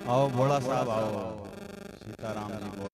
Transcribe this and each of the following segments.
आओ भोला साहब आओ। सीताराम जी बोल।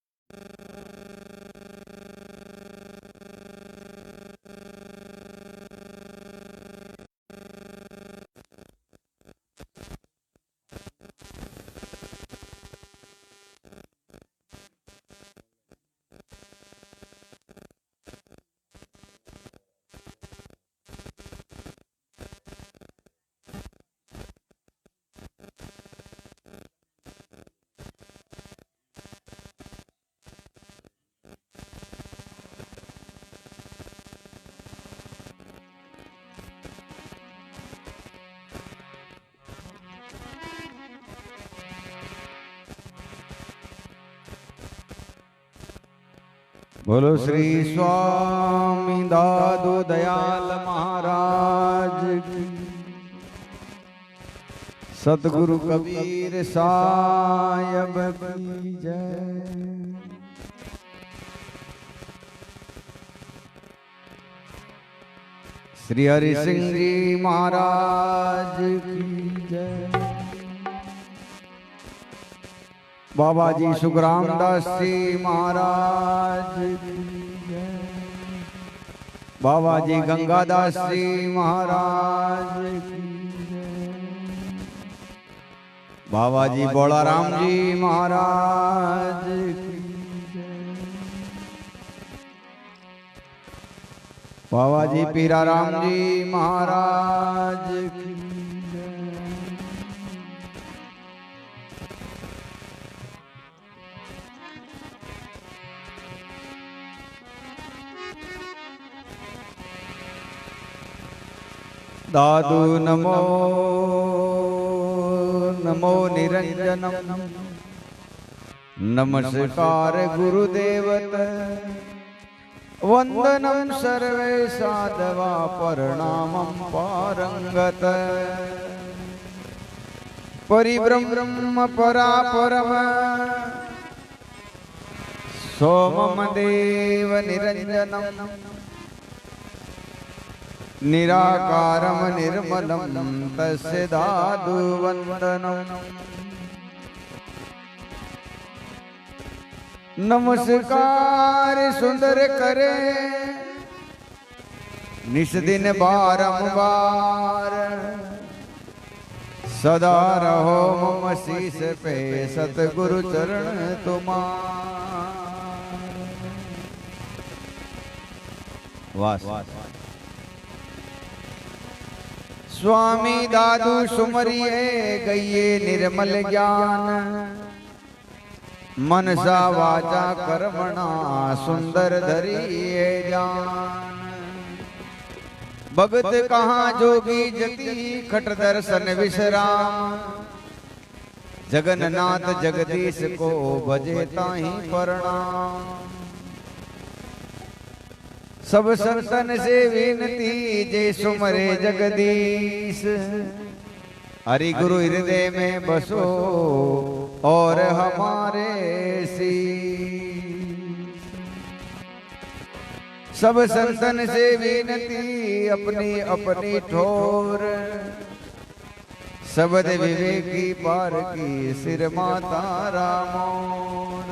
बोलो श्री स्वामी दादू दयाल महाराज की, सतगुरु कबीर साहिब की जय। श्री हरि सिंह जी महाराज की जय। बाबा जी सुखराम दास जी महाराज की जय। बाबा जी गंगादास जी महाराज की जय। बाबा जी बोलाराम जी महाराज की जय। बाबा जी पीराराम जी महाराज की दादू नमो नमो निरंजनम। नमस्कार गुरुदेवत वंदनम सर्वे साधवा प्रणामं पारंगत। परिब्रह्म परापरम सोमम देव निरंजनम। निराकारम निर्मलम तस्य दादु वंदनम। नमस्कार सुंदर करे निस दिन बारंबार। सदा रहो मम शीस पे सतगुरु चरण तुम्हार। वाह स्वामी दादू सुमरिए गइए निर्मल ज्ञान। मनसा वाचा कर्मणा सुंदर धरिए जान। भगत कहाँ जोगी जति खट दर्शन विश्राम। जगन्नाथ जगदीश को भजे ताहि प्रणाम। सब संतन से विनती जे सुमरे जगदीश। हरि गुरु हृदय में बसो और हमारे शीश। सब संतन से विनती अपनी अपनी ठोर। शब्द विवेकी पार की सिर माता रामोर।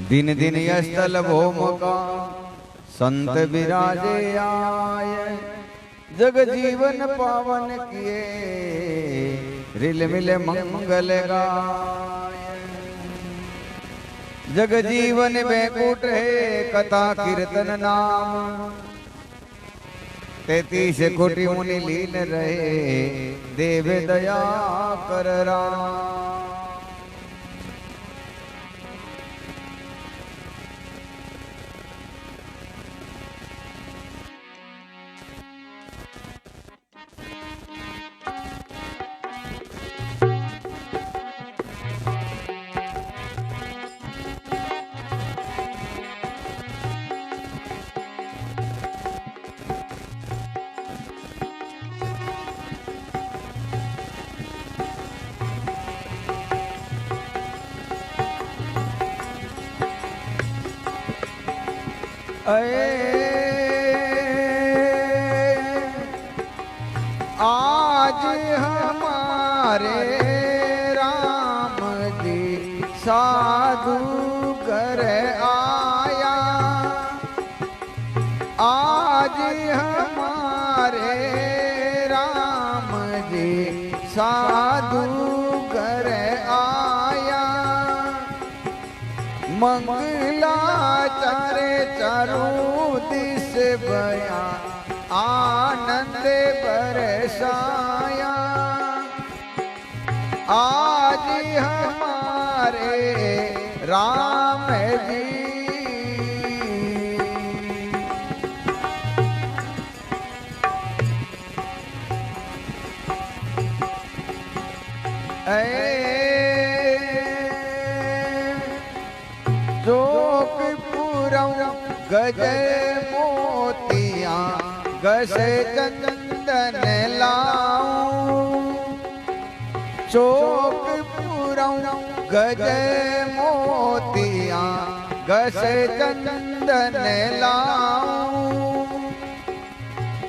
दिन दिन स्थल भौम का संत विराजे आए। जग जीवन पावन किए रिल मिल मंगल गाय। जग जीवन बैकुंठ है कथा कीर्तन नाम। 33 कोटि मुनि लीन रहे देव दया कर राम। आज हमारे राम जी साधु घर आया, आज हमारे राम जी साधु घर आया। मंगलाचार चारों दिस बया आनंद बरसाया, आज हमारे राम जी जोगपुरम गज मोतिया गस चंदन लाऊं, चोकपुरम गज मोतिया गस चंदन लाऊं।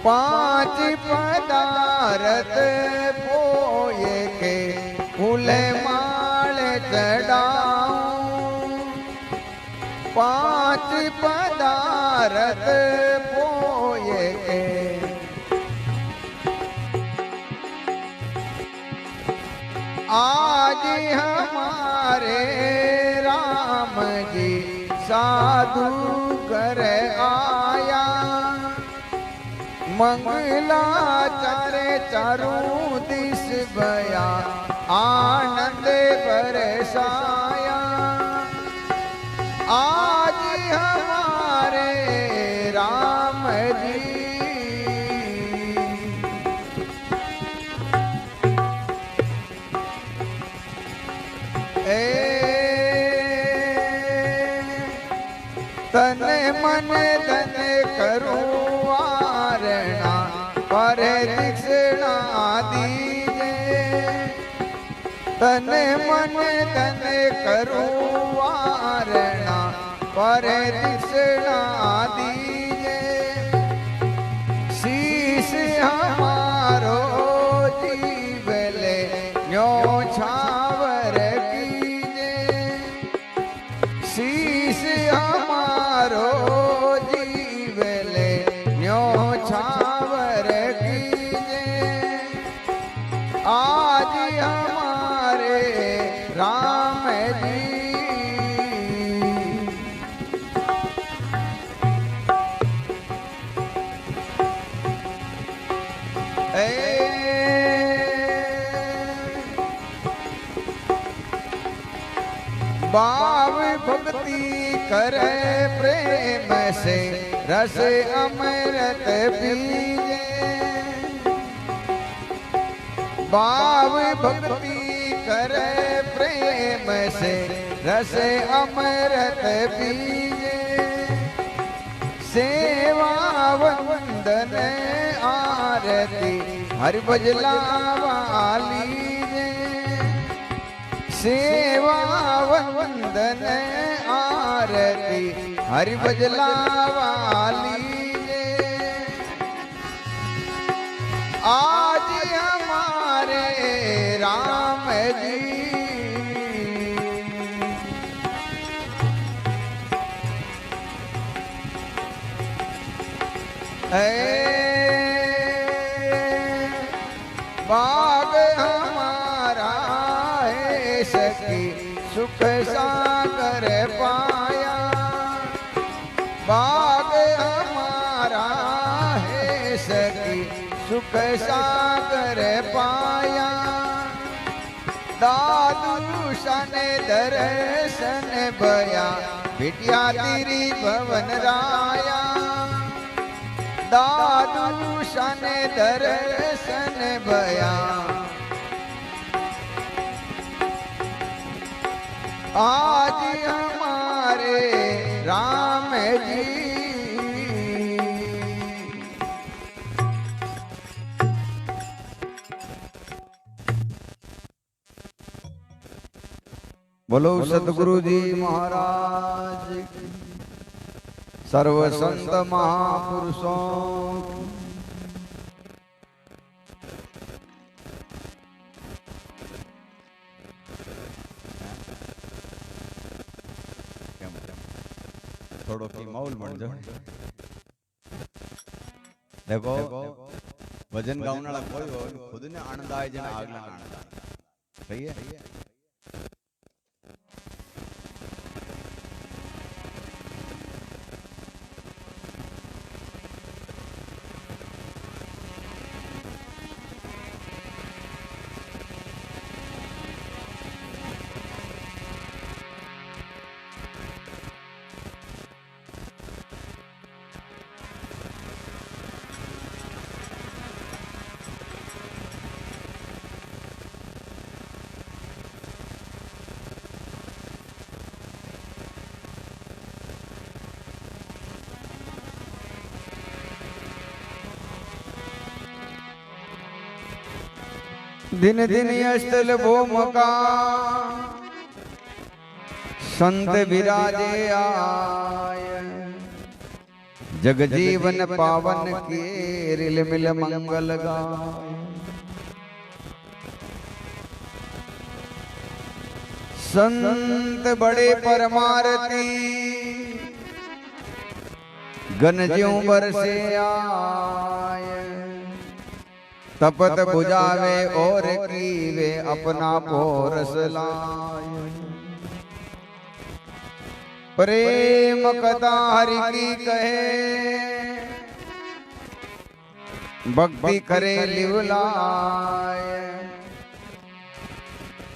पांच पदारथ पोए के फूल माल चढ़ाऊं, पांच पदारथ पोए के आज हमारे राम जी साधु घर आया। मंगलाचार चारों दिस बया आनंद बरसाया, आज हमारे राम जी तन मन धन करूं वारणा पर दीक्षिणा दीजे, तन मन धन करूं वारणा पर दीक्षिणा दीजे। शीश हमारो जीवले न्यो छावर कीजे, शीश हमारो जीवले न्यो छावर कीजे। आज हमारे राम जी भाव भक्ति करे प्रेम से रस अमृत पीजे, भाव भक्ति करे प्रेम से रस अमृत पीजे। सेवा वंदन आरती हरि भजला वाली, सेवा वंदन आरती हरि भजला वाली। आज हमारे राम जी बाग हमारा है सखी सुख सागर पाया, बाग हमारा है सखी सुख सागर पाया। दादू सन दर्शन भया बिटिया तेरी भवन राया, दादू सन दर्शन भया आज हमारे राम जी। बोलो सतगुरु जी महाराज की, सर्व संत महापुरुषों थोड़ो की माहौल बन जाओ। देखो भजन गाने वाला कोई हो खुद ने आनंद आए जन आगला आनंद सही है। दिन दिन अष्टल भूमका संत विराजे आय, जग जीवन पावन के रिल मिल मंगल गाय। संत बड़े परमारती गण ज्यों बरसे आय, तपत बुझावे और कीवे अपना पोरस लाय। प्रेम कथा हरि की कहे भक्ति करे लिवलाय,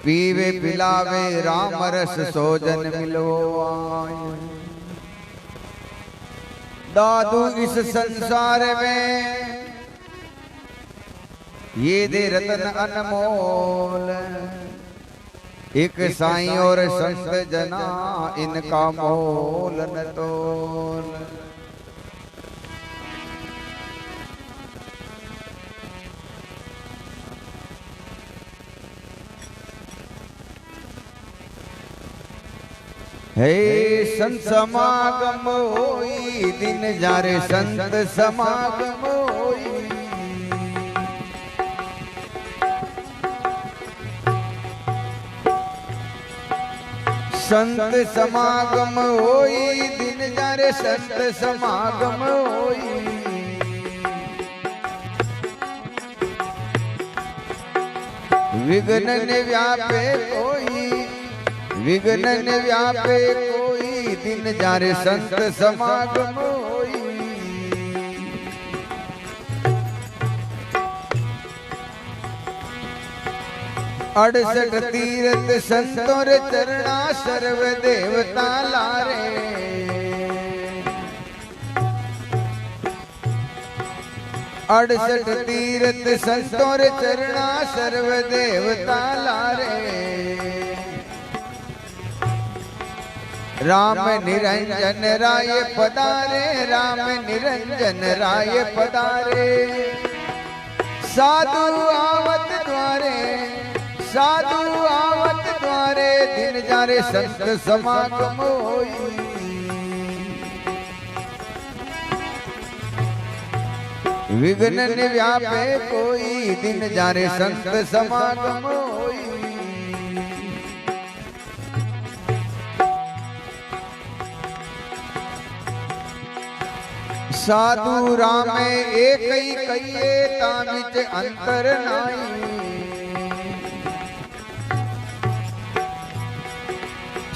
पीवे पिलावे राम रस सोजन मिलो आय। दादू इस संसार में ये दे रतन अनमोल, एक साईं और संत जना इनका मोल न तोल। हे संत समागम होई दिन जारे संत समागम होई। संत समागम होई दिन जारे संत समागम होई। विघ्न न व्यापे कोई, विघ्न न व्यापे कोई दिन जारे संत समागम होई। अड़सठ तीरथ संतों चरणा सर्व देवता लारे। अड़सठ तीरथ संतों चरणा सर्व देवता लारे। राम निरंजन राय पधारे, राम निरंजन राय पधारे। साधु आवत द्वारे, साधु आवत द्वारे दिन जारे संत समागम होई। विघ्न न व्यापे कोई दिन जारे संत समागम होई। साधु राम एक ही कहिए तामिच अंतर नाई।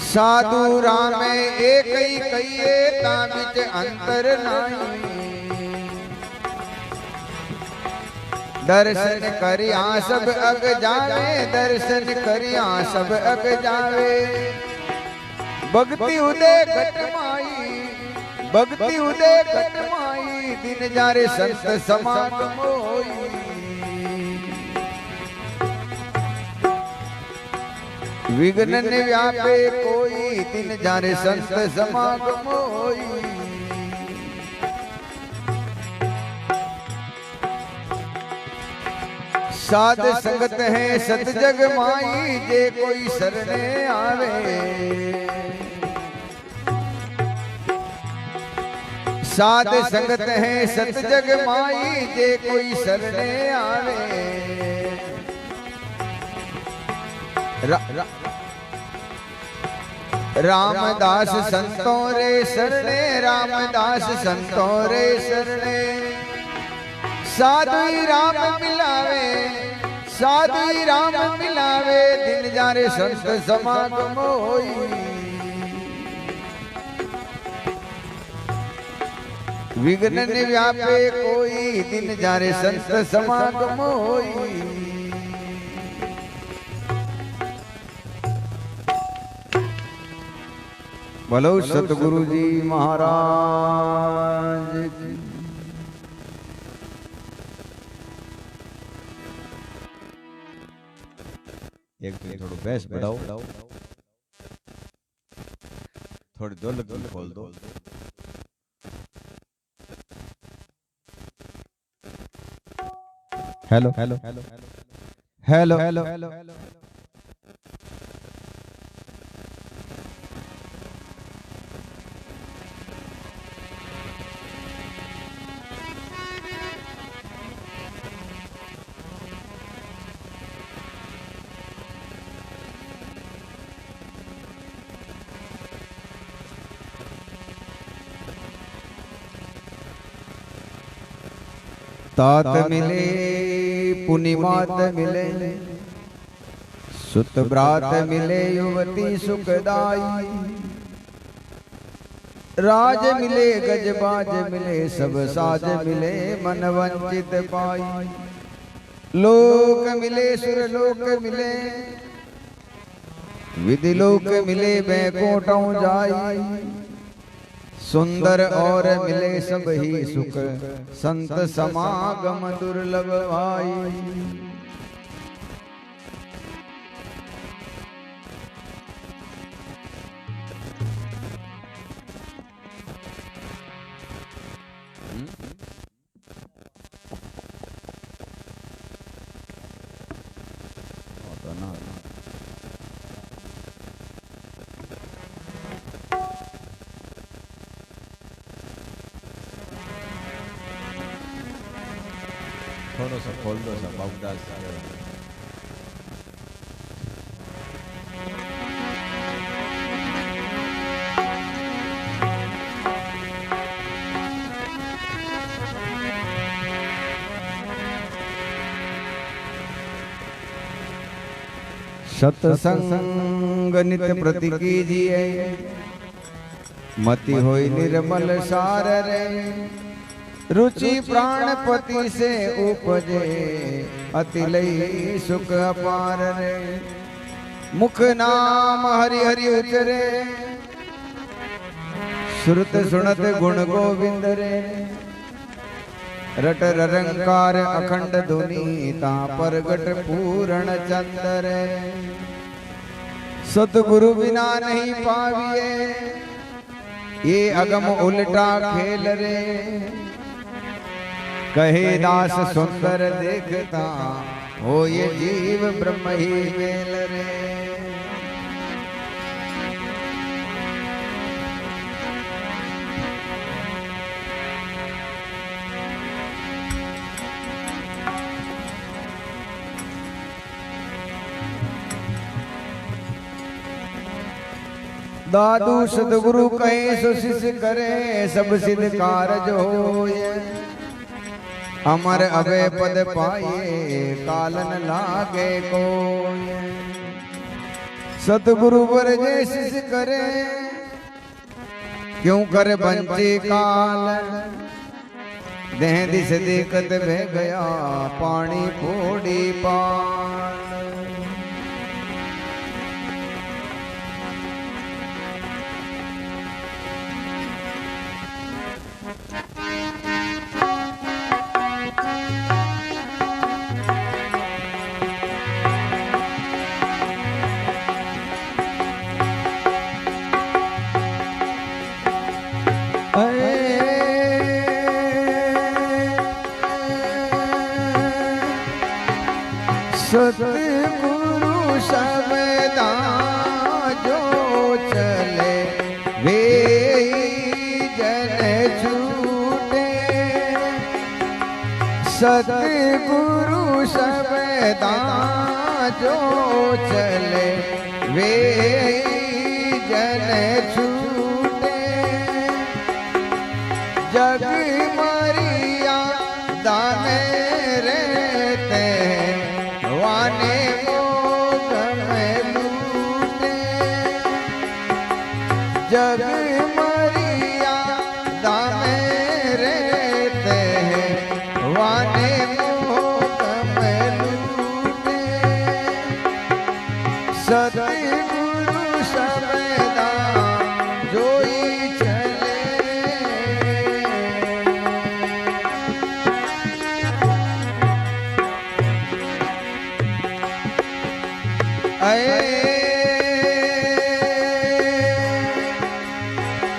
साधु राम एक ही कहिए तामिच अंतर नाई। दर्शन करिया सब अग जावे, दर्शन करिया सब अग जावे। भक्ति उदय घटमाई, भक्ति उदय घटमाई दिन जारे संत समागम होई। विघ्न न व्यापे कोई दिन जारे संत समागम होई। साध संगत है सत जग माई, जे कोई शरणे आवे। साध संगत है सत जग माई, जे कोई शरणे आवे। रामदास संतों रे शरणे, रामदास संतों रे शरणे। साधु राम मिलावे, साधु राम मिलावे, दिन जारे संत समागम होई। विघ्न ने व्यापे कोई, दिन जारे संत समागम होई। बोलो सतगुरु जी महाराज की। एक थोड़ा बेस बढ़ाओ, थोड़ी ढोलक खोल दो। Hello hello hello hello hello hello. तात मिले पुनिमात मिले, सुत ब्रात मिले युवती सुखदाई। राज मिले गजबाज मिले, सब साज मिले मन वंचित पाई। लोक मिले सुर लोक मिले, विधि लोक मिले बैकुंठों जाई। सुंदर और मिले सब ही सुख, संत समागम दुर्लभ भाई। थोड़ा सा खोल दो सा बाबूदास। सत्संग नित प्रति कीजिए, मति होई निर्मल सार रे। रुचि प्राणपति से उपजे, अति लई सुख अपार रे। मुख नाम हरि हरि उचरे, श्रुत सुनत गुण गोविंद रे। रट रंकार अखंड धुनी, ता परगट पूर्ण चंद्र रे। सतगुरु बिना नहीं पाविए, ये अगम उल्टा खेल रे। कहे दास सुंदर देखता, हो ये जीव ब्रह्म ही मेल रे। दादू सतगुरु कहे सो शिष्य करे, सब सिद्ध कारज होए। अमर अभय पद पाए, कालन लागे को। सतगुरु वर जय शिष्य करे, क्यों कर बंची काल। देह दिश देखत बह गया, पानी फोड़ी पाल। सतगुरु सबदा जो चले, वे जन छूटे। सतगुरु सबदा जो चले, वे जन छूटे जग मरिया दाने रहते वाने मोग में लूटे जग मरिया दाने रहते वाने मोग में लूटे सतगुरु सबदा जोई चले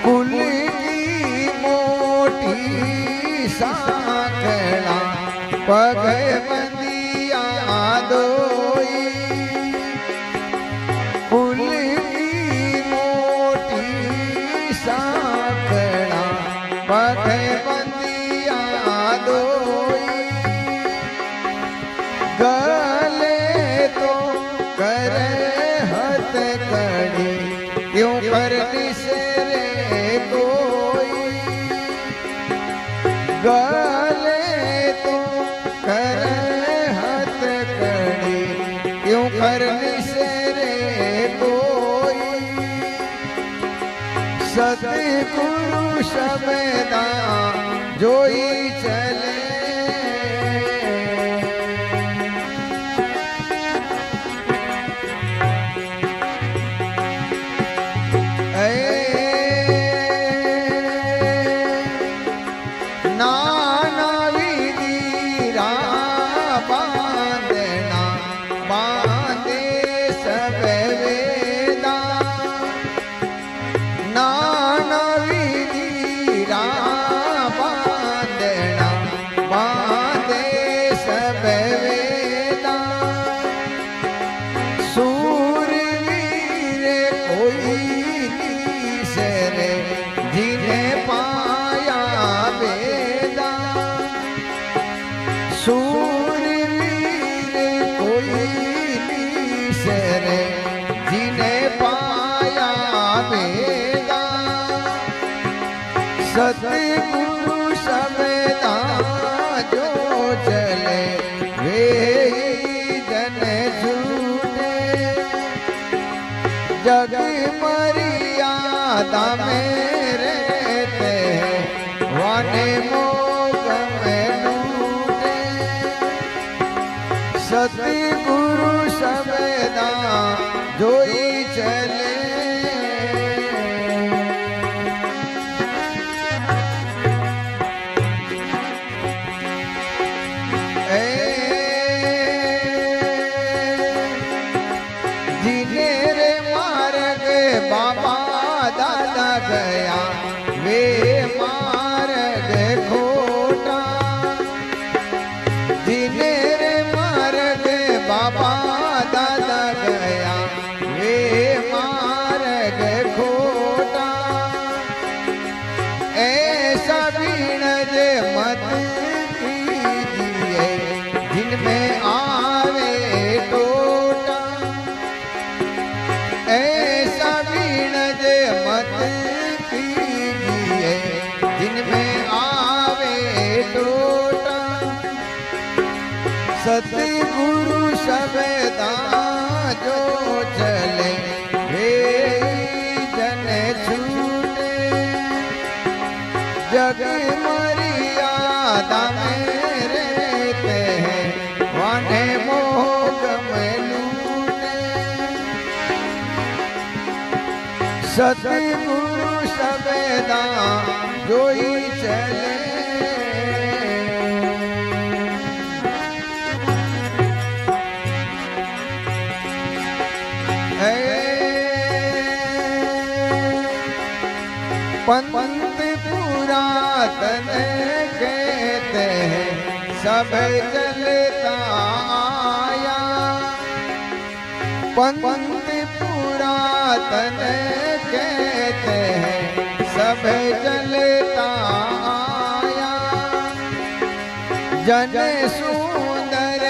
कुल की मोटी साखड़ा पग बंदिया दोई कुल की मोटी साखड़ा पग बंदिया दोई गले तो करे हथ कड़ी क्यों कर निसरे कोई गले तो करे हथ कड़ी क्यों कर निसरे कोई सतगुरु सबदा जोई चले नाना विधि बांधना बांधे सब वेदा नाना विधि बांधना बांधे सब वेदा सूरवीर कोई तीसरे जिन्हें पाया वेदा सूरवीर कोई तीसरे जिन्हें पाया वेदा सतगुरु सबदा जो चले वे जन छूटे जग मरियादा में रहते वाने मोग में लूटे सतगुरु सबदा जोई चले जिन्हें रे मार्ग बाबा दादा गया वे मार्ग खोटा जिन्हें रे मार्ग बाबा दादा गया वे मार्ग खोटा ऐसा बीणज मत कीजिए जिनमें आवे टोटा ऐसा बीणज मत कीजिए जिनमें आवे टोटा सतगुरु सबदा जो चले वे जन छूटे जग मरियादा में रहते हैं वाने मोग में लूटे सतगुरु सबदा जोई चले पंत पुरातन कहते हैं सब चलता आया पंत पुरातन कहते हैं सब चलता आया जन सुंदर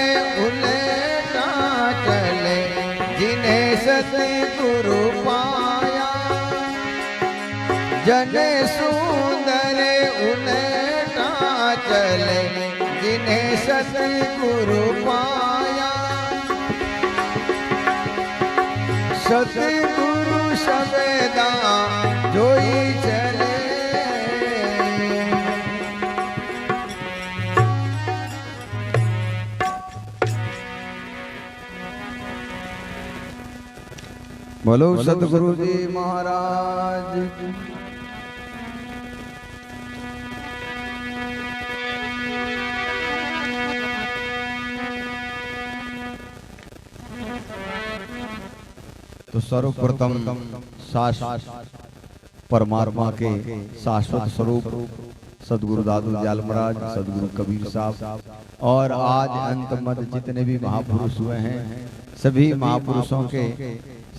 उलटा चले जिन्हें सतगुरु पाया जन सुंदर उलटा चले जिन्हें सतगुरु पाया। सतगुरु सबदा जोई चले। बोलो सतगुरु जी महाराज। तो सर्वप्रथम शाश्वत परमात्मा के शाश्वत स्वरूप सदगुरु दादू दयाल महाराज, सदगुरु कबीर साहब और आज अंत मत जितने भी महापुरुष हुए हैं, सभी महापुरुषों के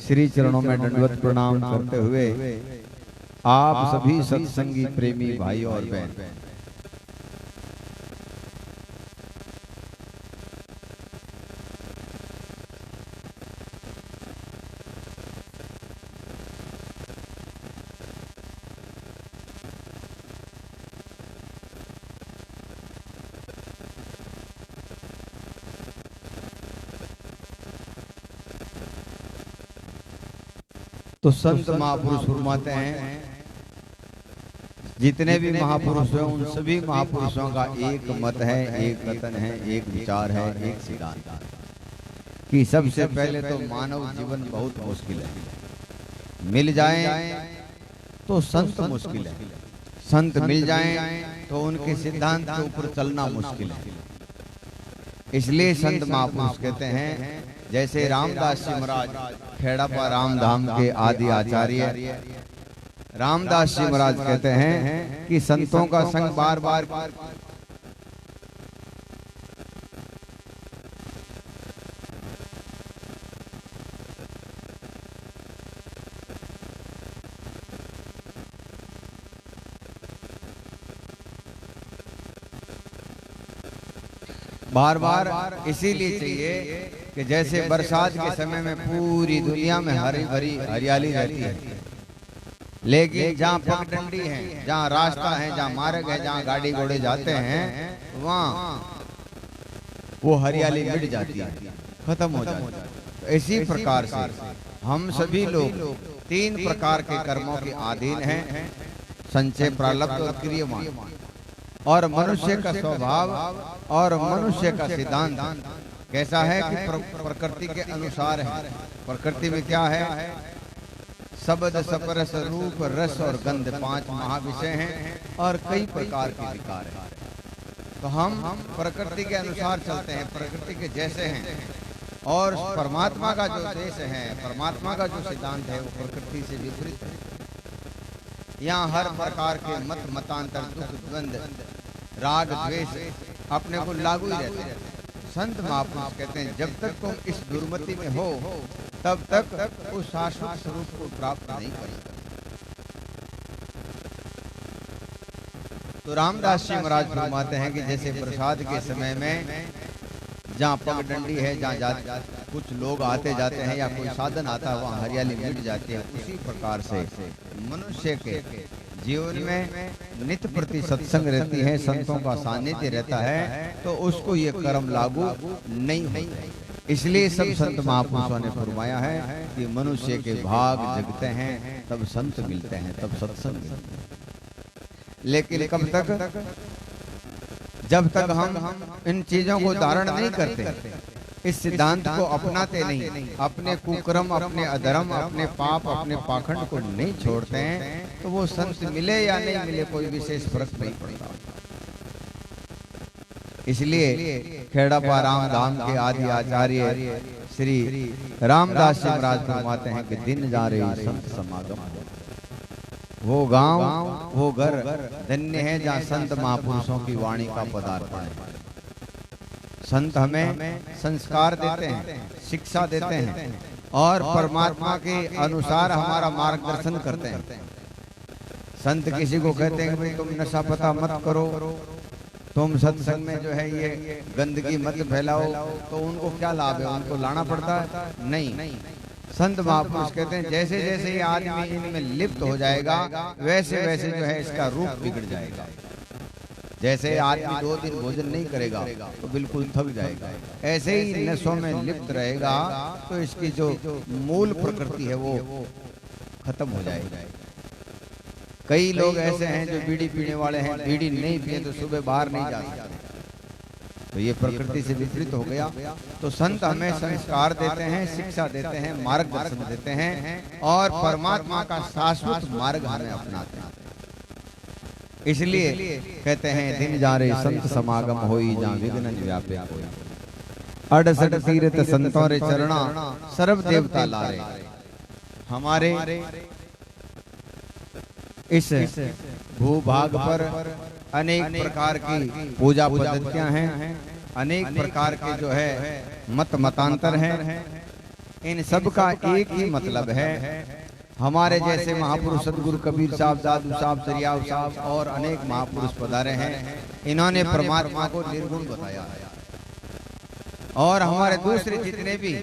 श्री चरणों में दंडवत प्रणाम करते हुए आप सभी सत्संगी प्रेमी भाई और बहन, तो संत महापुरुष फरमाते हैं जितने भी महापुरुष हैं उन सभी महापुरुषों का एक मत है, एक कथन है, एक विचार है, एक सिद्धांत है कि सबसे पहले तो मानव जीवन बहुत मुश्किल है। मिल जाए तो संत मुश्किल है, संत मिल जाए तो उनके सिद्धांत के ऊपर चलना मुश्किल है। इसलिए संत महापुरुष कहते हैं, जैसे रामदास जी महाराज खेड़ापा रामधाम के आदि आचार्य रामदास जी महाराज कहते हैं कि संतों का संग बार बार बार बार इसीलिए चाहिए कि जैसे बरसात के समय में पूरी दुनिया में हरी भरी हरियाली रहती है, लेकिन जहाँ पगडंडी है, जहाँ रास्ता है, जहाँ मार्ग है, जहाँ गाड़ी घोड़े जाते हैं, वहाँ वो हरियाली मिट जाती है, खत्म हो जाती है। तो इसी प्रकार से हम सभी लोग तीन प्रकार के कर्मों के अधीन हैं, संचय, प्रारब्ध और क्रियमान। और मनुष्य का स्वभाव और मनुष्य का सिद्धांत कैसा है कि प्रकृति के अनुसार है। प्रकृति में क्या है? शब्द, स्पर्श, रूप, रस और गंध, 5 महाविषय हैं और कई प्रकार के विकार हैं। तो हम प्रकृति के अनुसार चलते हैं, प्रकृति के जैसे हैं। और परमात्मा का जो देश है, परमात्मा का जो सिद्धांत है, वो प्रकृति से विपरीत है। यहाँ हर प्रकार के मत मतांतर, दुख, द्वंद, राग, द्वेष अपने को लागू ही रहते हैं। संत महापुरुष कहते हैं, जब तक तुम इस दुर्मति में हो तब तक उस शाश्वत स्वरूप को प्राप्त नहीं कर सकते। तो रामदास जी महाराज फरमाते हैं कि जैसे प्रसाद के समय में जहाँ पगडंडी है, जहाँ कुछ लोग आते जाते हैं या कोई साधन आता है, वहाँ हरियाली मिट जाती है। उसी प्रकार से मनुष्य के जीवन में नित्य प्रति सत्संग रहती है, संतों का सानिध्य रहता है, तो उसको ये कर्म लागू नहीं होता। इसलिए सब संत महापुरुषों ने फरमाया है कि मनुष्य के भाग जगते हैं तब संत मिलते हैं, तब सत्संग मिलते हैं। लेकिन कब तक? जब तक हम इन चीजों को धारण नहीं करते, इस सिद्धांत को अपनाते नहीं, अपने कुकर्म, अपने अधर्म, अपने पाप, अपने पाखंड को नहीं छोड़ते हैं, तो वो संत मिले या नहीं मिले कोई विशेष फर्क नहीं पड़ता। इसलिए खेड़ापा रामधाम के आदि आचार्य श्री रामदास जी महाराज फरमाते हैं कि दिन जा रहे संत समागम, वो गांव, वो घर धन्य है जहाँ संत महापुरुषों की वाणी का पदार्पण है। संत हमें संस्कार देते हैं, शिक्षा देते हैं और परमात्मा के अनुसार हमारा मार्गदर्शन करते हैं। संत किसी को कहते हैं कि भाई तुम नशा पता मत करो, तुम सत्संग में जो है ये गंदगी मत फैलाओ, तो उनको क्या लाभ है? उनको लाना पड़ता है? नहीं। संत महापुरुष कहते हैं जैसे जैसे ये आदमी इनमें लिप्त हो जाएगा वैसे वैसे जो है इसका रूप बिगड़ जाएगा। जैसे आदमी 2 दिन भोजन नहीं करेगा तो बिल्कुल थक जाएगा, ऐसे ही नशों में लिप्त रहेगा तो इसकी जो मूल प्रकृति है वो खत्म हो जाएगी। कई लोग ऐसे हैं जो बीड़ी पीने वाले हैं, बीड़ी नहीं पिए तो सुबह बाहर नहीं जा सकते, तो ये प्रकृति से विपरीत हो गया। तो संत हमें संस्कार देते हैं, शिक्षा देते हैं, मार्गदर्शन देते हैं और परमात्मा का शाश्वत मार्ग हमें अपनाते हैं। इसलिए कहते हैं दिन जा रे संत समागम होई जहाँ विघ्न व्यापे होई, 68 तीर्थ संतों रे चरणा सर्व देवता लारे। हमारे इस भूभाग पर अनेक प्रकार की पूजा पद्धतियां हैं, अनेक प्रकार के जो है मत मतांतर हैं। इन सब का एक ही मतलब है, हमारे जैसे महापुरुष सदगुरु कबीर साहब, दादू साहब, सरियाव साहब और अनेक महापुरुष पधारे हैं, इन्होंने परमात्मा को निर्गुण बताया है। और हमारे दूसरे जितने भी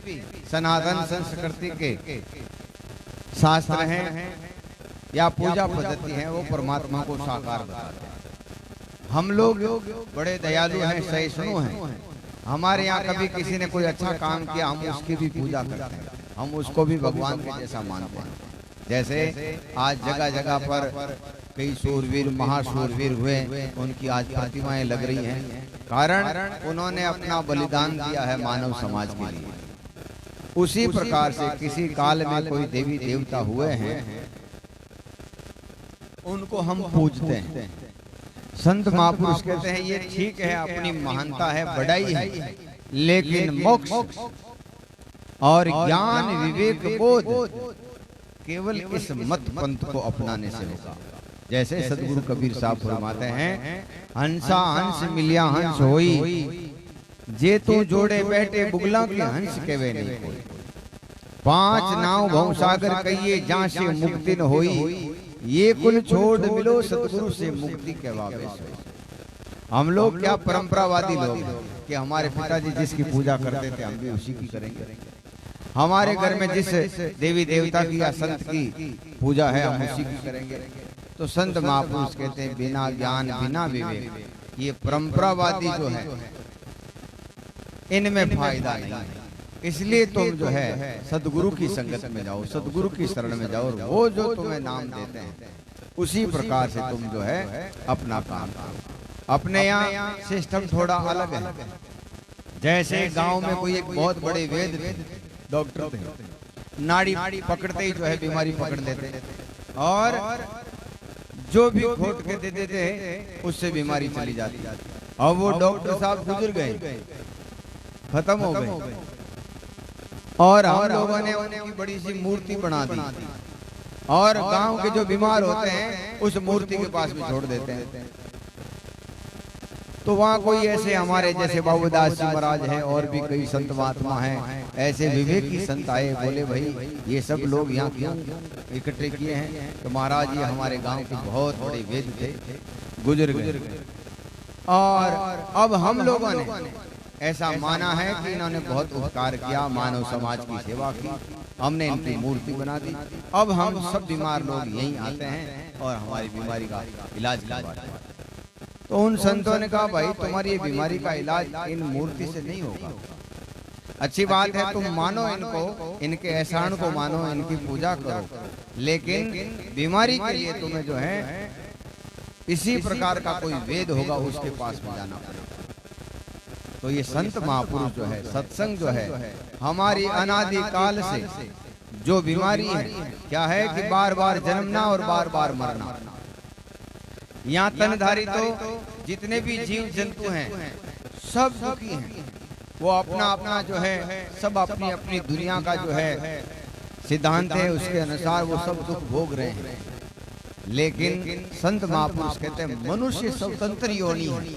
सनातन संस्कृति के शास्त्र हैं या पूजा पद्धति है वो परमात्मा को साकार बताते हैं। हम लोग बड़े दयालु हैं, सहिष्णु हैं। हमारे यहाँ कभी किसी ने कोई अच्छा काम किया हम उसकी भी पूजा करते हैं, हम उसको भी भगवान के जैसा मानते हैं। जैसे आज जगह जगह पर कई शूरवीर महाशूरवीर हुए, उनकी आज प्रतिमाएं लग रही हैं, कारण उन्होंने अपना बलिदान दिया है मानव समाज के लिए। उसी प्रकार से किसी काल में कोई देवी देवता हुए हैं उनको हम पूजते हैं। संत महापुरुष कहते हैं ये ठीक है, अपनी महानता है, बड़ाई है, लेकिन मोक्ष और ज्ञान विवेक बोध केवल इस मत पंथ को अपनाने से होगा। जैसे सदगुरु कबीर साहब फरमाते हैं, हंसा हंस मिलिया हंस होई, जे तू जोड़े बैठे बुगला के हंस के वे नहीं कोई। 5 नाव भवसागर कहिए जहाँ से मुक्ति न होई, ये कुल छोड़ मिलो सतगुरु से मुक्ति के वापस। हम लोग क्या परंपरावादी लोग कि हमारे पिताजी जिसकी पूजा करते थे हम भी उसी की करेंगे, हमारे घर में जिस देवी देवता की या संत की पूजा है हम उसी की करेंगे। तो संत महापुरुष कहते हैं बिना ज्ञान बिना विवेक ये परंपरावादी जो है इनमें फायदा नहीं है। इसलिए तुम जो है सदगुरु की संगत में जाओ, सदगुरु की शरण में जाओ, वो जो तुम्हें नाम देते हैं उसी प्रकार से तुम जो है अपना काम करो। अपने यहाँ सिस्टम थोड़ा अलग है। जैसे गांव में कोई एक बहुत बड़े वेद डॉक्टर थे, नाड़ी पकड़ते ही जो है बीमारी पकड़ लेते और जो भी घोट के दे देते हैं उससे बीमारी चली जाती। अब वो डॉक्टर साहब गुजर गए, खत्म हो गए, और हम लोगों ने उनकी बड़ी सी मूर्ति बना दी और गांव के जो बीमार होते हैं उस मूर्ति के पास भी छोड़ देते हैं। तो वहाँ कोई ऐसे हमारे जैसे बाबूदास जी महाराज हैं और भी कई संत महात्मा हैं, ऐसे विवेकी संत आए, बोले भाई ये सब लोग यहाँ क्यों इकट्ठे किए हैं? तो महाराज ये हमारे गांव के बहुत बड़े वेद थे, गुजर गए, और अब हम लोगों ने ऐसा माना है कि इन्होंने बहुत उपकार किया, मानव समाज की सेवा की, हमने इनकी मूर्ति बना दी। अब हम सब बीमार लोग यहीं आते हैं और हमारी बीमारी का इलाज करवाते हैं। तो उन संतों ने कहा भाई तुम्हारी ये बीमारी का इलाज इन मूर्ति से नहीं होगा। अच्छी बात है तुम मानो इनको, इनके एहसान को मानो, इनकी पूजा करो, लेकिन बीमारी के लिए तुम्हें जो है इसी प्रकार का कोई वेद होगा उसके पास में जाना पड़ेगा। तो ये संत महापुरुष जो है, सत्संग जो है, हमारी अनादि काल से जो बीमारी है क्या है कि बार बार जन्मना और बार बार मरना। यहाँ तनधारी तो जितने भी जीव जंतु हैं सब दुखी हैं, वो अपना अपना जो है सब अपनी अपनी दुनिया का जो है सिद्धांत है उसके अनुसार वो सब दुख भोग रहे हैं। लेकिन संत महापुरुष कहते हैं मनुष्य स्वतंत्र योनि है।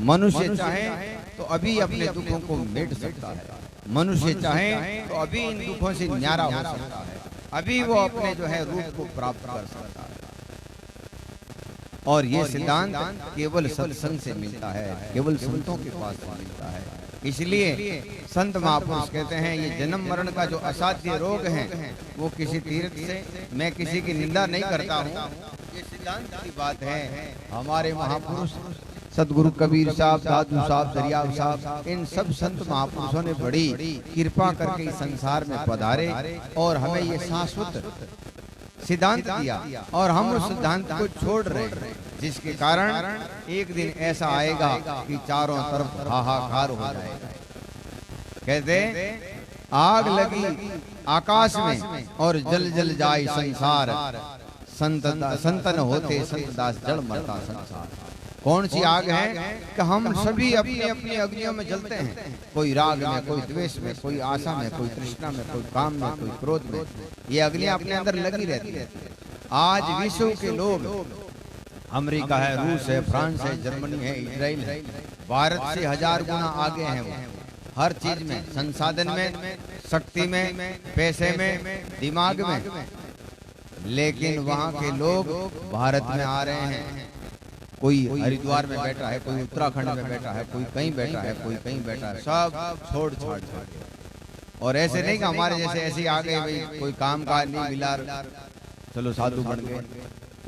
मनुष्य चाहे तो अभी अपने दुखों को मिट सकता है, मनुष्य चाहे तो अभी इन दुखों से न्यारा हो सकता है, अभी वो अपने जो है रूप को प्राप्त कर सकता है। और ये सिद्धांत केवल सत्संग से मिलता है, केवल संतों के पास से मिलता है। इसलिए संत महापुरुष कहते हैं ये जन्म मरण का जो असाध्य रोग है वो किसी तीर्थ से, मैं किसी की निंदा नहीं करता हूँ, ये सिद्धांत की बात है। हमारे महापुरुष सदगुरु कबीर साहब, साधु साहब, दरियाव साहब, इन सब संत महापुरुषों ने बड़ी कृपा करके इस संसार में पधारे और हमें ये शाश्वत सिद्धांत दिया और हम उस सिद्धांत को छोड़ रहे हैं, जिसके कारण एक दिन ऐसा आएगा कि चारों तरफ हाहाकार हो जाएगा। कहते आग लगी आकाश में और जल जल जाए संसार, संतन होते संत दास जड़ मरता संसार। कौन सी आग है कि हम सभी अपनी अपनी अग्नियों में जलते हैं, कोई राग में, कोई द्वेष में, कोई आशा में, कोई तृष्णा में, कोई काम में, कोई क्रोध में, ये अग्नियां अपने अंदर लगी रहती है। आज विश्व के लोग, अमेरिका है, रूस है, फ्रांस है, जर्मनी है, इजराइल है, भारत से 1000 गुना आगे हैं वो हर चीज में, संसाधन में, शक्ति में, पैसे में, दिमाग में, लेकिन वहाँ के लोग भारत में आ रहे हैं। कोई हरिद्वार में बैठा है, कोई उत्तराखंड में बैठा है, कोई कहीं बैठा है, कोई कहीं बैठा है, सब छोड़ छाड़ छोड़। और ऐसे नहीं कि हमारे जैसे ऐसे ही आ गए, भाई कोई काम काज नहीं मिला चलो साधु बन गए।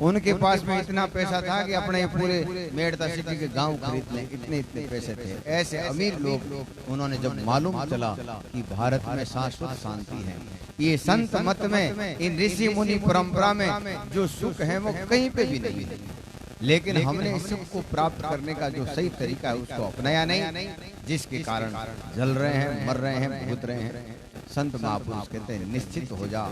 उनके पास में इतना पैसा था कि अपने पूरे मेड़ता सिटी के गांव खरीद लें, इतने इतने पैसे थे। ऐसे अमीर लोग, उन्होंने जब मालूम चला कि भारत में शाश्वत शांति है, ये संत मत में, इन ऋषि मुनि परंपरा में जो सुख है वो कहीं पे भी नहीं है, लेकिन हमने इस सुख को प्राप्त करने का जो सही तरीका है उसको अपनाया नहीं, जिसके कारण जल रहे हैं, मर रहे हैं, भुगत रहे हैं। संत महापुरुष कहते हैं निश्चित हो जा,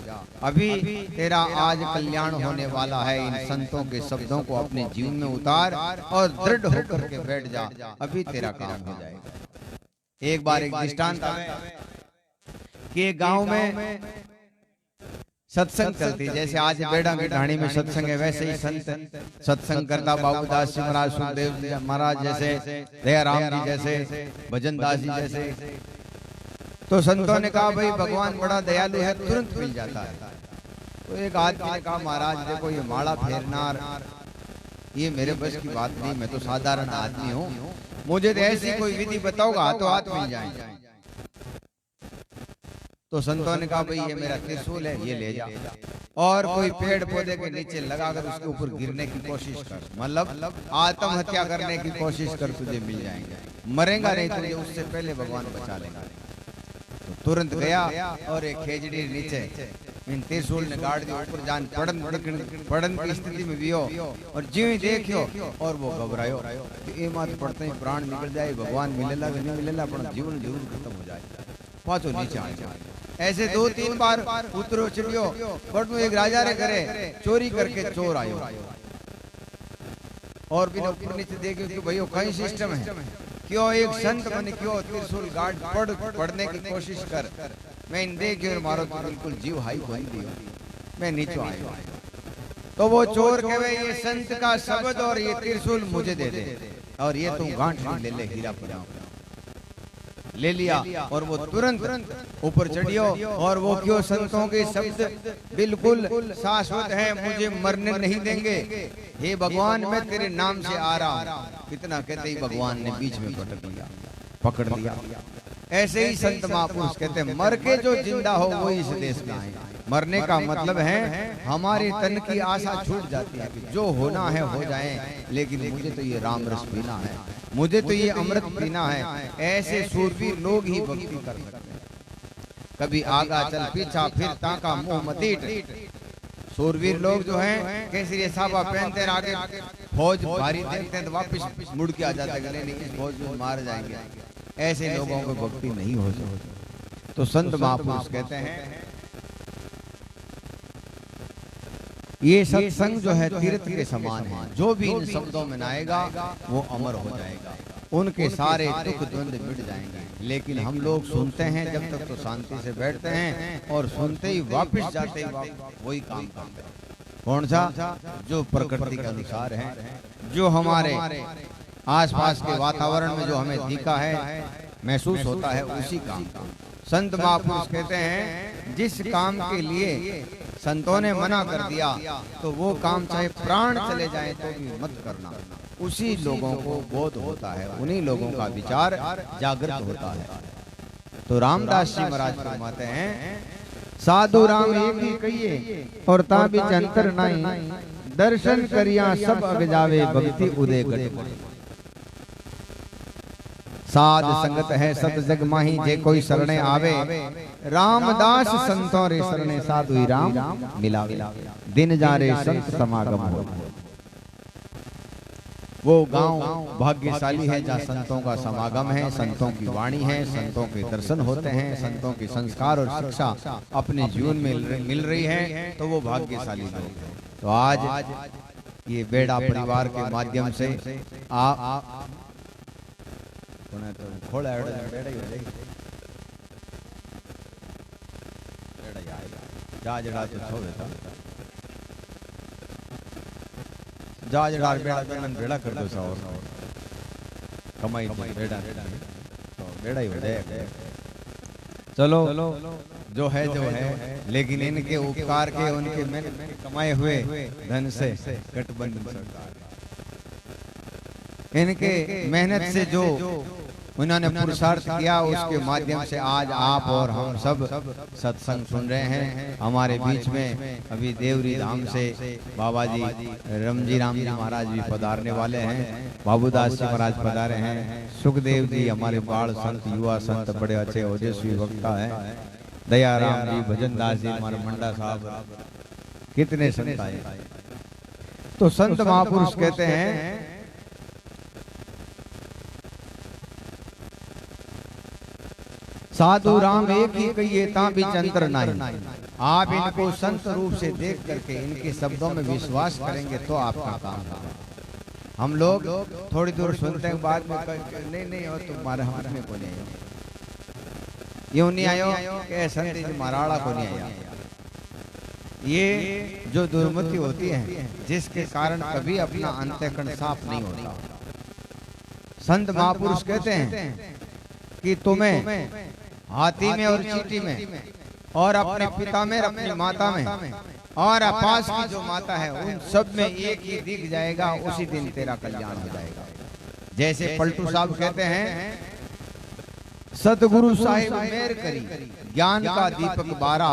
अभी तेरा आज कल्याण होने वाला है। इन संतों के शब्दों को अपने जीवन में उतार और दृढ़ होकर के बैठ जा, अभी तेरा काम हो जाएगा। एक बार एक दृष्टांत कि गांव में सत्संग चलती, जैसे आज बेड़ा की कहानी में सत्संग है, वैसे ही संत सत्संग करता, बाबूदास जी महाराज, सुखदेव जी महाराज जैसे, दयाराम जी जैसे, भजन दास जी जैसे। तो संतों ने कहा भाई भगवान बड़ा दयालु है, तुरंत मिल जाता है। तो एक आदमी ने कहा महाराज देखो ये माला फेरना ये मेरे बस की बात नहीं, मैं तो साधारण आदमी हूँ, मुझे तो ऐसी कोई विधि बताओगा तो हाथ मिल जाएंगे। तो संतों ने कहा भाई ये मेरा त्रिशूल है, ये ले जा और कोई पेड़ पौधे के नीचे लगाकर उसके ऊपर गिरने की कोशिश कर, मतलब आत्महत्या करने की कोशिश कर, तुझे मिल जाएंगे, मरेगा नहीं तुझे, उससे पहले भगवान बचा लेगा। तो तुरंत गया और एक खेजड़ी नीचे इन त्रिशूल ने गाड़ दिया, ऊपर जान पड़न की स्थिति में भी हो और जीव ही देखियो और वो घबरायो ये मत पड़ते ही प्राण निकल जाए, भगवान मिलेला कि नहीं मिलेला, अपना जीवन जरूर खत्म हो जाए, पाँचों नीचे आ जाए। ऐसे 2-3 बार उतरो चढ़ियो, बट एक राजा रे करे चोरी करके चोर आयो और बिना ऊपर नीचे देखियो कि भाई कहीं सिस्टम है, क्यों एक संत बने, क्यों त्रिशूल गार्ड पढ़ने की कोशिश कर, मैं इन देखियो मारो तो बिल्कुल जीव हाई खोल दियो, मैं नीचे आया। तो वो चोर कहे ये संत का शब्द और ये त्रिशूल मुझे दे दे और ये तुम गांठ ले ले, हीरा पड़ा ले लिया और वो तुरंत ऊपर चढ़ियो और वो क्यों संतों के शब्द बिल्कुल शाश्वत है, मुझे मरने नहीं देंगे, हे भगवान मैं तेरे नाम से आ रहा हूँ। इतना कहते ही भगवान ने बीच में पटक लिया, पकड़ लिया। ऐसे ही संत महापुरुष कहते हैं मर के जो जिंदा हो वो इस देश में आए। मरने का मतलब है हमारे तन की आशा छूट जाती है कि जो होना है हो जाए, लेकिन मुझे तो ये राम रस पीना है, मुझे तो ये अमृत पीना है। ऐसे सूरवीर लोग ही भक्ति कर सकते हैं। कभी आगा चल पीछा फिर ताका मुंह मतीट। सूरवीर लोग जो हैं केसरी साबा पहनते आगे फौज भारी देखते हैं तो वापस मुड़ के आ जाते हैं, नहीं इस फौज में मार जाएंगे। ऐसे लोगों को भक्ति नहीं हो सकती। तो संत महापुरुष कहते हैं ये सत्संग जो है तीर्थ के समान है, जो भी इन शब्दों में आएगा वो अमर हो जाएगा, उनके सारे दुख द्वंद मिट जाएंगे। लेकिन हम लोग सुनते हैं जब तक तो शांति से बैठते हैं और सुनते ही वापस जाते ही वही काम करते हैं। कौन सा? जो प्रकृति के अनुसार है, जो हमारे आसपास के वातावरण में जो हमें दिखा है महसूस होता है उसी काम। संत महापुरुष कहते हैं जिस काम के लिए संतों ने मना कर दिया तो वो काम चाहे प्राण चले जाए तो भी मत करना। उसी लोगों को बोध होता है, उन्हीं लोगों का विचार जागृत होता है। तो रामदास जी महाराज फरमाते हैं, साधु राम एक ही कहिए और ताबी अंतर नहीं, दर्शन करिया सब अग जावे भक्ति उदय गट। साध संगत है सत जग माही, जे कोई शरणे आवे, रामदास संतों रे शरणे साधु ही राम मिलावे। दिन जा रे संत समागम हो। वो गांव भाग्यशाली है जहाँ संतों का समागम है, संतों की वाणी है, संतों के दर्शन होते हैं, संतों के संस्कार और शिक्षा अपने जीवन में मिल रही है, तो वो भाग्यशाली लोग हैं। तो आज ये बेड़ा परिवार के माध्यम से आप खोड़ा बेड़ा ही हो जाएगी, बेड़ा ही आएगा, जा जड़ा तो छोड़ देता, जा जड़ा बेड़ा तो बेड़ा कर दो और कमाई बेड़ा तो बेड़ा ही हो जाएगा। चलो जो है, लेकिन इनके उपकार के, उनके मेहनत कमाए हुए धन से गठबंधन सरकार, इनके मेहनत से जो उन्होंने पुरुषार्थ किया, उसके माध्यम से आज आप और हम सब सत्संग सुन रहे हैं। हमारे बीच में अभी देवरी धाम से बाबा जी रमजी राम जी महाराज भी पधारने वाले हैं, बाबूदास जी महाराज पधारे हैं, सुखदेव जी हमारे बाल संत, युवा संत, बड़े अच्छे ओजस्वी वक्ता है, दयाराम जी, भजनदास जी, हमारे मंडा साहब, कितने संत आए। तो संत महापुरुष कहते हैं, साधु राम एक ही कहिए ताबी अंतर नहीं। आप इनको संत रूप से देख करके इनके शब्दों में विश्वास करेंगे तो आपका काम होगा। हम लोग थोड़ी दूर सुनते हैं, बाद में नहीं हो तुम्हारे हाथ में को नहीं आयो, यूं नहीं आयो कि संत जी महाराणा को नहीं आया। ये जो दुर्मति होती है, जिसके कारण कभी अपना अंतःकरण साफ नहीं होता। संत महापुरुष कहते हैं कि तुम्हें हाथी में और चींटी में और अपने पिता में, अपनी माता में और पास की जो माता है, उन सब में एक ही दिख जाएगा, उसी दिन तेरा कल्याण हो जाएगा। जैसे पलटू साहब कहते हैं, सतगुरु साहिब मेहर करी, ज्ञान का दीपक बारा,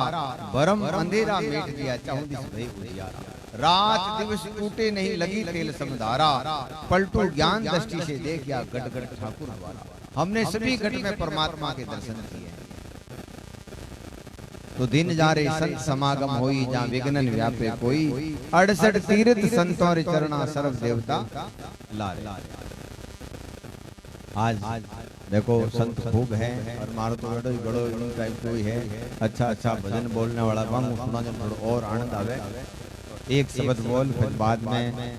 भरम अंधेरा मेट दिया, चाहूं दिस भई उजियारा। रात दिवस टूटे नहीं लगी तेल समधारा, पलटू ज्ञान दृष्टि से देख गया गट गट ठाकुर हमारा। हमने सभी घट में परमात्मा के दर्शन किए। तो दिन जा रे संत समागम होई, जहाँ विघ्नन व्यापे कोई, 68 तीर्थ संतों रे चरणा सर्व देवता लारे। आज देखो संत खूब है, और मारो तो बड़ो टाइप कोई है, अच्छा भजन बोलने वाला, हम सुना जब थोड़ा और आनंद आवे। एक शब्द बोल, फिर बाद में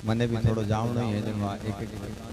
मने भी थोड़ा जाऊं नहीं है, जब एक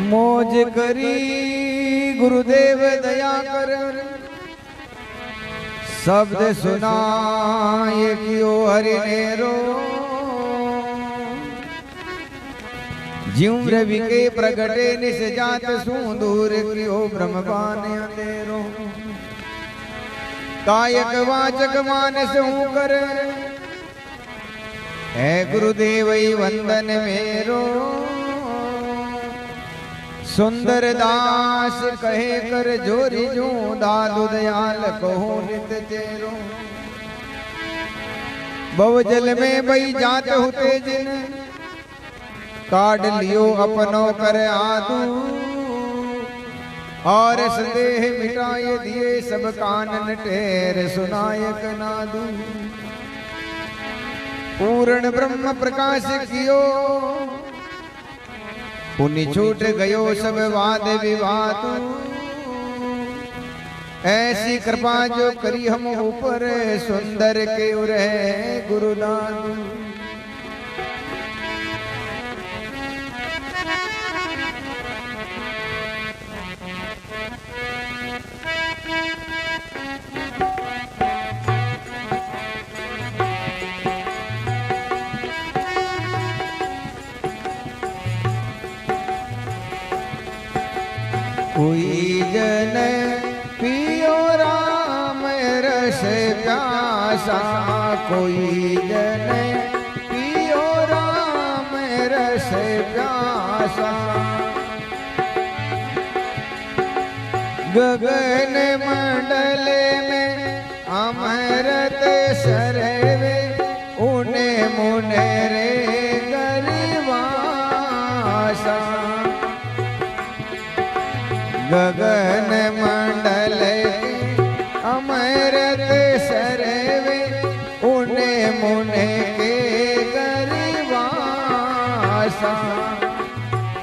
मौज करी गुरुदेव दया कर, शब्द सुनाए कियो हरि नेरो, ज्यों रवि के प्रगटे निस जात सूंदूर कियो ब्रह्मवान अंधेरो, कायक वाचक मानस हूँ कर, है गुरुदेव वंदन मेरो, सुंदर दास कहे कर जोरी जू, दादू दयाल कहो नित चेरो। बव जल में बई जात होते जिन, काट लियो अपनो कर आदू, और संदेह मिटाए दिए सब कानन टेर सुनायक नादू। पूर्ण ब्रह्म प्रकाश कियो, पुनि छूट गयो सब वाद विवाद। ऐसी कृपा जो करी हम ऊपर, सुंदर के उरे गुरुदान। कोई जन पियो राम रस प्यासा, कोई जन पियो राम रस प्यासा। गगन मंडल में अमृत सरवे, उने मुने रे गरिवासा। गगन मंडल अमृत सरवे, उने मुने के गरिवासा।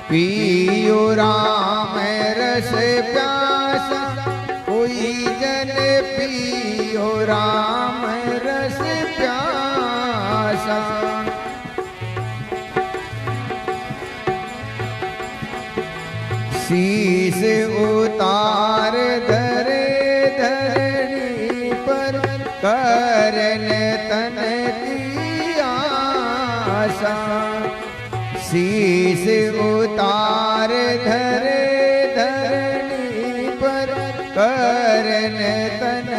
पियो राम रस प्यासा, कोई जन पियो राम रस प्यासा। शीस उतार धरे धरणी पर, करन तन की आशा। शीस उतार धरे धरणी पर, करन तन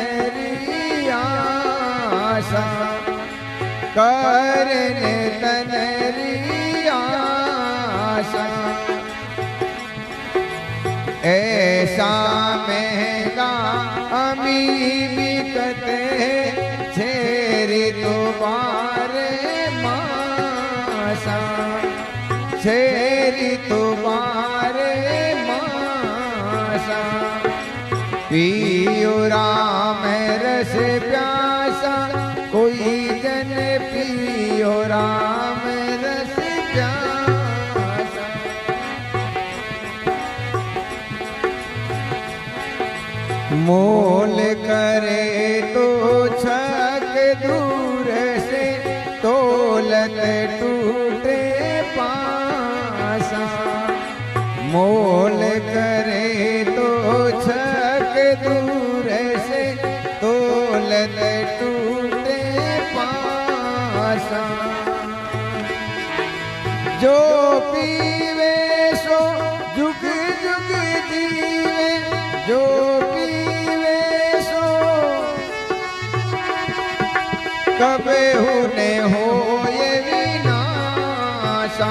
की आशा। करन तन की आशा। ऐसा महंगा अमी बिकते, छेरी तो बारे मासा। छेरी तो बारे मासा। पियो राम रस प्यासा, कोई जन पियो राम रस प्यासा। मोल करे तो छक दूर से, तोलत टूटे पासा। मोल करे तो छक दूर से, तोलत टूटे पासा। जो पीवे सो जुग जुग जीवे, जो कबे हुने हो ये विनाशा।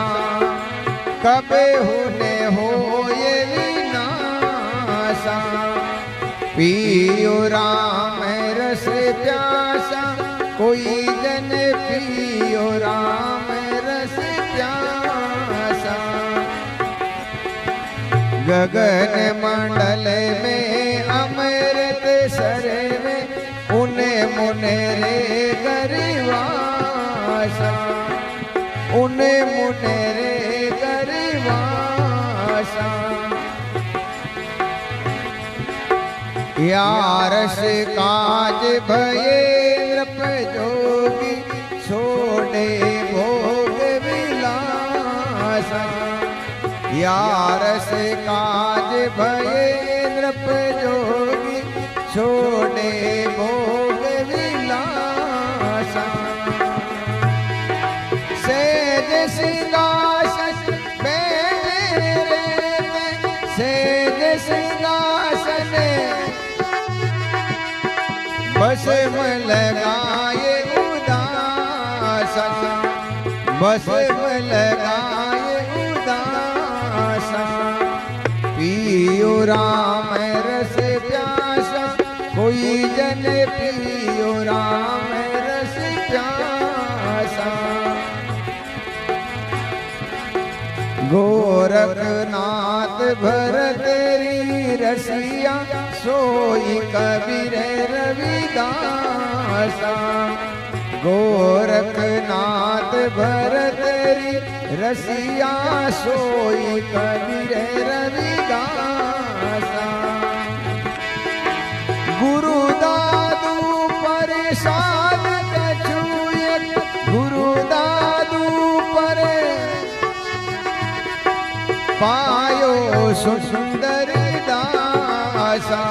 कबे हुने हो ये विनाशा। पियो राम रस प्यासा, कोई जन पियो राम रस प्यासा। गगन मंडल में अमृत सरवे, उने मुने रे गरिवासा। उने मुने रे गरिवासा। यारस काज भये नृप जोगी, छोड़े भोग विलासा। यारस काज भये नृप जोगी, छोड़े भोग विलासा। सेज सिंहासन बैठे रहते, सेज सिंहासन बस में लगाए उदासा। बस में लगाए उदासा, पियो राम रस प्यासा, कोई जन पियो राम रस प्यासा। गोरखनाथ भरत री रसिया, सोई कबीर रविदासा। गोरखनाथ भरत री रसिया, सोई कबीर रविदासा। गुरु दादू प्रसाद कछुए, गुरु दादू पर पायो सुंदर दासा,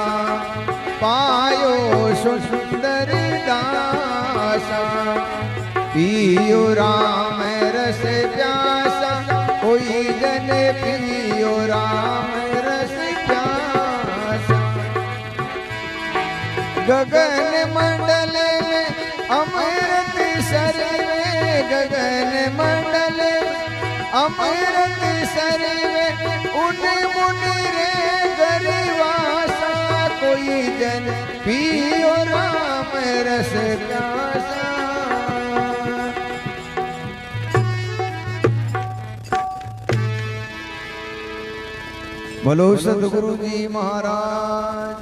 पायो सुंदर दासा। पियो राम रस प्यासा, कोई जन पियो राम रस प्यासा। गगन मंडल में अमृत सरिवे, गगन मंडल अमृत सरिवे, उन मुनि रे गरिवासा। कोई जन पियो राम रस प्यासा। बोलो सतगुरु जी महाराज।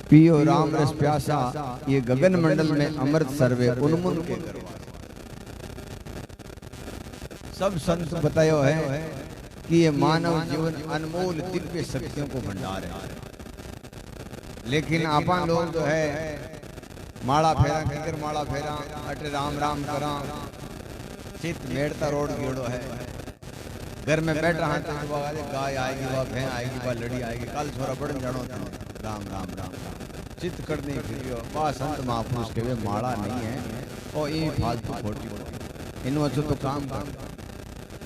पियो राम रस प्यासा, ये गगन मंडल में अमृत सर्वे उन्मुन के दरबार। सब संत बतायो है कि ये मानव जीवन अनमोल दिव्य शक्तियों को भंडार है। लेकिन आपन लोग जो है माला फेरा किकर माला फेरा, अटे राम राम करा, चित मेड़ता रोड गेड़ो है। घर में बैठ रहा तो गाय आएगी, वह भैं आएगी, वह लड़ी आएगी, कल छोरा बढ़ जानो राम राम राम राम चित करने फिरियो। वाह संत महापुरुष के वे माड़ा नहीं है और ये फालतू खोटी इन वचो तो काम कर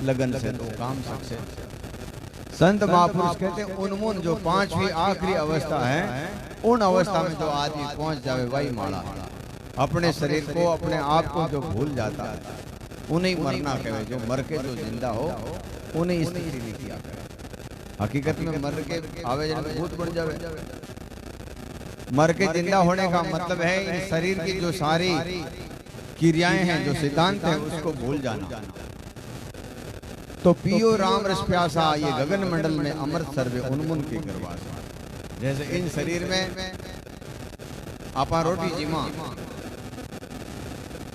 लगन से तो काम सकसे। संत महापुरुष कहते हैं उन्मुन जो पांचवी आखिरी अवस्था है, उन अवस्था में जो आदमी पहुंच जावे वही माड़ा है। अपने शरीर को अपने आप को जो भूल जाता है उन्हें मरना कहे। जो मर के जो जिंदा हो उन्हें स्थिति नहीं किया करे। हकीकत में मर के आवे जन भूत बन जावे। मर के जिंदा होने का मतलब है इस शरीर की जो सारी क्रियाएं हैं, जो सिद्धांत हैं, उसको भूल जाना। तो पियो राम रस प्यासा, ये गगन मंडल में अमृत सर्वे उन्मुन के गर्वासा। जैसे इन शरीर में आपा रोटी जिमा,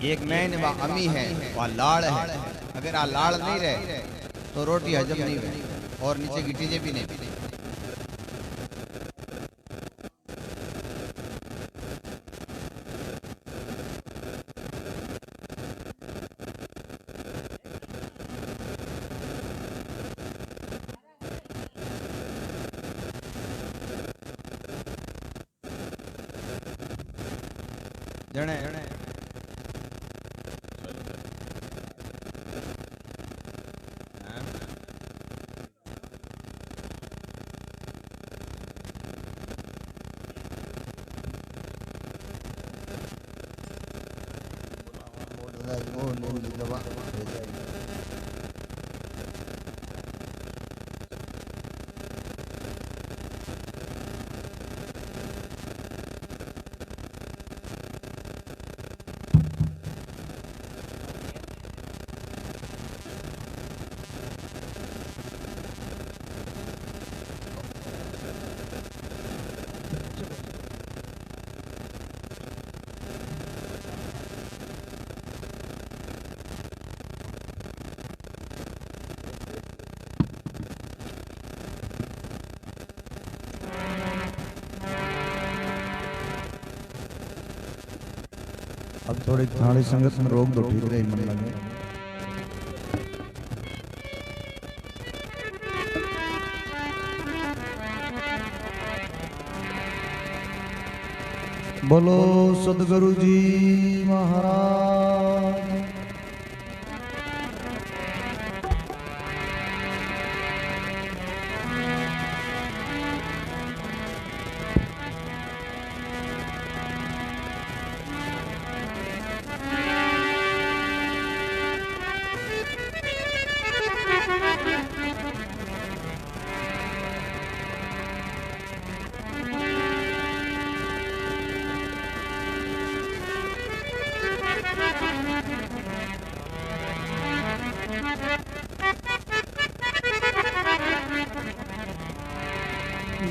एक मैन व अमी है, वह लाड़ है। अगर आ लाड़ नहीं रहे तो रोटी हजम नहीं रहे और नीचे की चीजें भी नहीं। जने अब थोड़ी थाड़ी संगत में रोक दो, ठीक रही मन लगे। बोलो सदगुरु जी महाराज।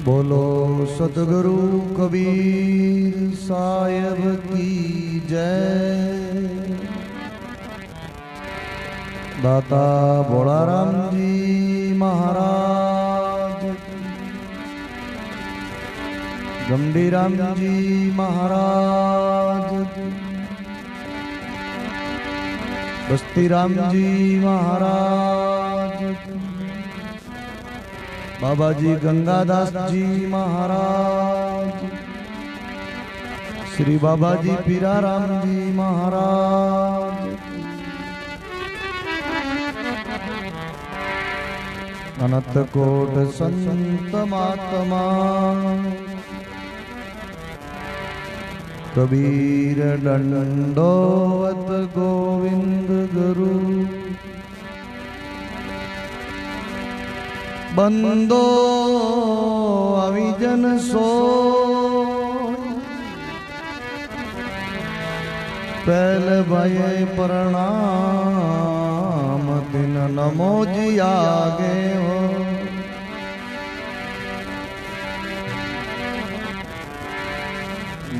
बोलो सतगुरु कबीर साहिब की जय। दाता भोलाराम जी महाराज, गंभीराम जी महाराज, बस्तीराम जी महाराज, बाबा जी गंगादास जी महाराज, श्री बाबा जी पीराराम जी महाराज, अनंत कोट संत महात्मा, कबीर दंडोवत गोविंद गुरु, बंदो अविजन सो पहल भय प्रणाम दिन नमो जी आगे हो।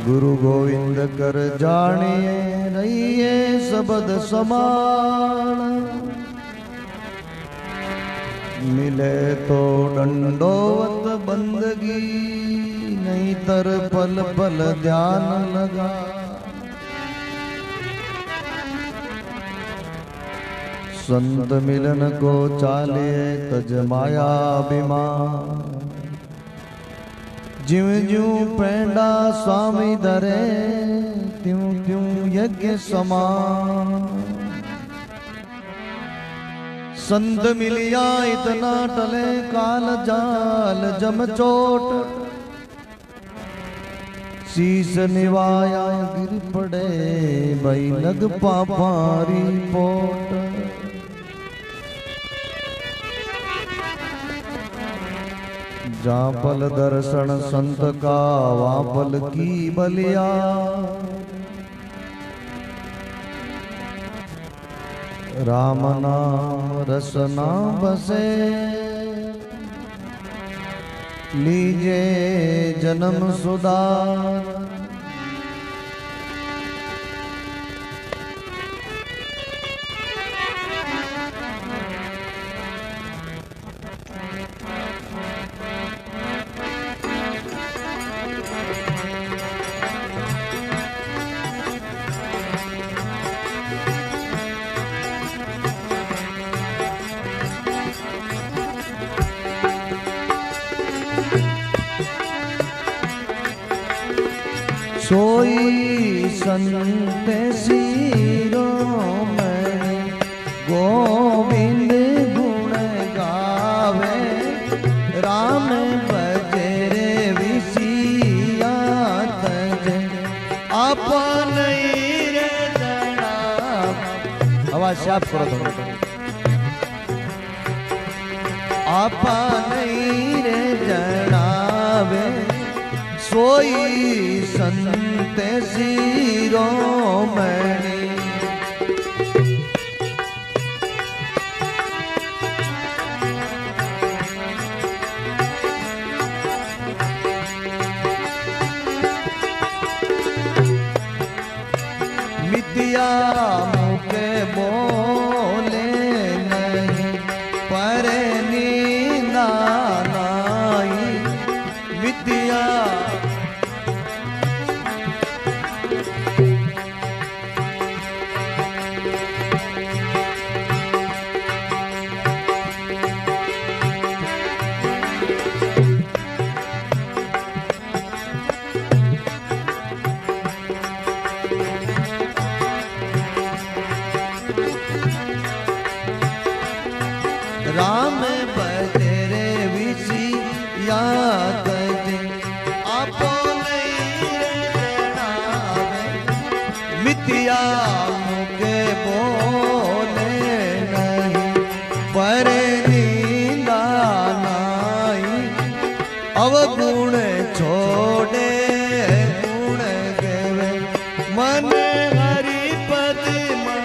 गुरु गोविंद कर जानिए रहिए सबद समान, मिले तो दंडोवत बंदगी नहीं तर पल पल ध्यान लगा। संत मिलन को चाले तज माया अभिमान, ज्यों ज्यों पेंडा स्वामी धरे त्यों त्यों यज्ञ समान। संत मिलिया इतना टले काल जाल जम चोट, शीस निवाया गिर पड़े भाई लग पापारी पोट। जहाँ पल दर्शन संत का वहाँ पल की बलिया, राम नाम रसना बसे लीजे जन्म सुधार। सोई संत शिरोमणि गोविंद गुण गावे, राम भजे रे विसिया तज अपन रे जना। आवाज साफ करो तो। अपन रे जनावे सोई संत शिरोमणि। मिथ्या मुके बोले नहीं पर निंदा नाई, मिथ्या राम भजे रे विसिया तज अपन रे जनावे, मिथ्या मुके बोले नहीं पर निंदा नाई। अवगुण छोड़े गुण गवे मन हरि पद मन।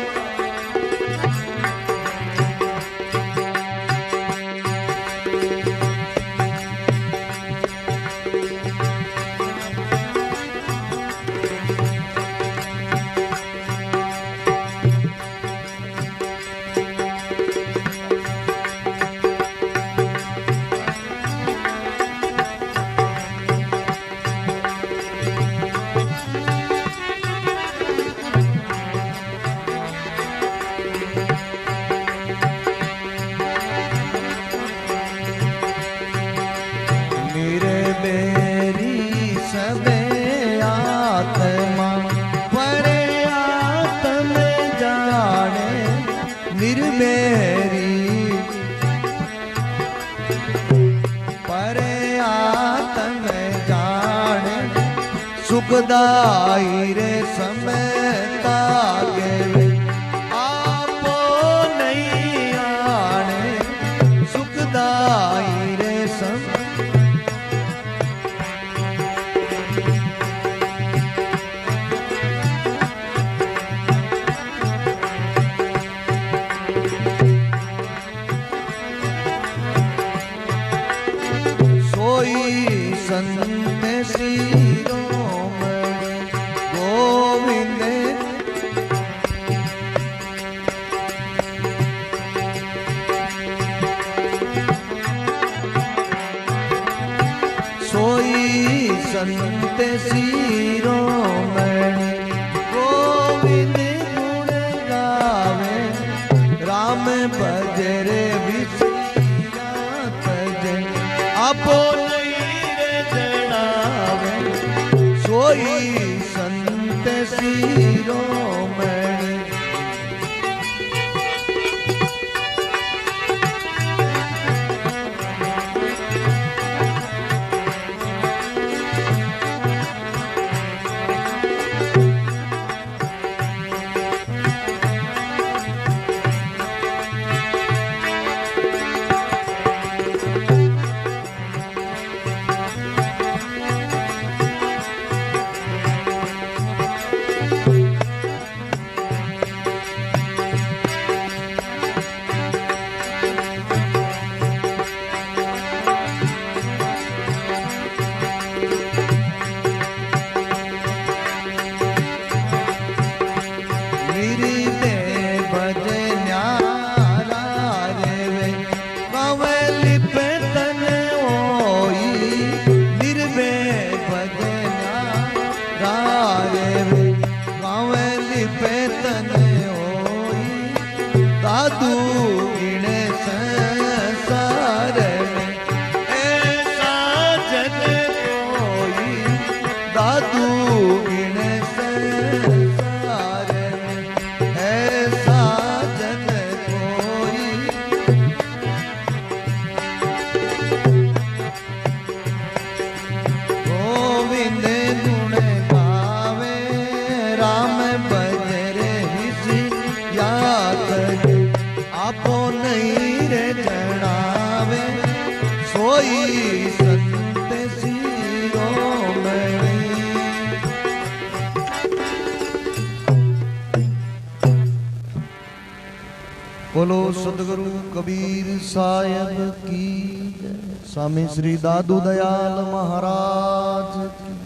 सुखदाई रे समय तागे वे आपो नहीं आने सुखदाई रे समय संत शिरोमणि गोविंद सोई संत शिरोमणि गोविंद गुण गावे राम भजरे विसिया तजे आपो सोई संत शिरोमणि दादू गिणे संसार में ऐसा जन कोई दादू गिणे संसार में ऐसा जन कोई गोविंद गुण गावे राम भजरे विसिया आपो नहीं रे जनावे सोई संत शिरोमणि बोलो सदगुरु कबीर साहेब की स्वामी श्री दादू दयाल महाराज की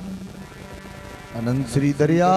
अनंत श्री दरिया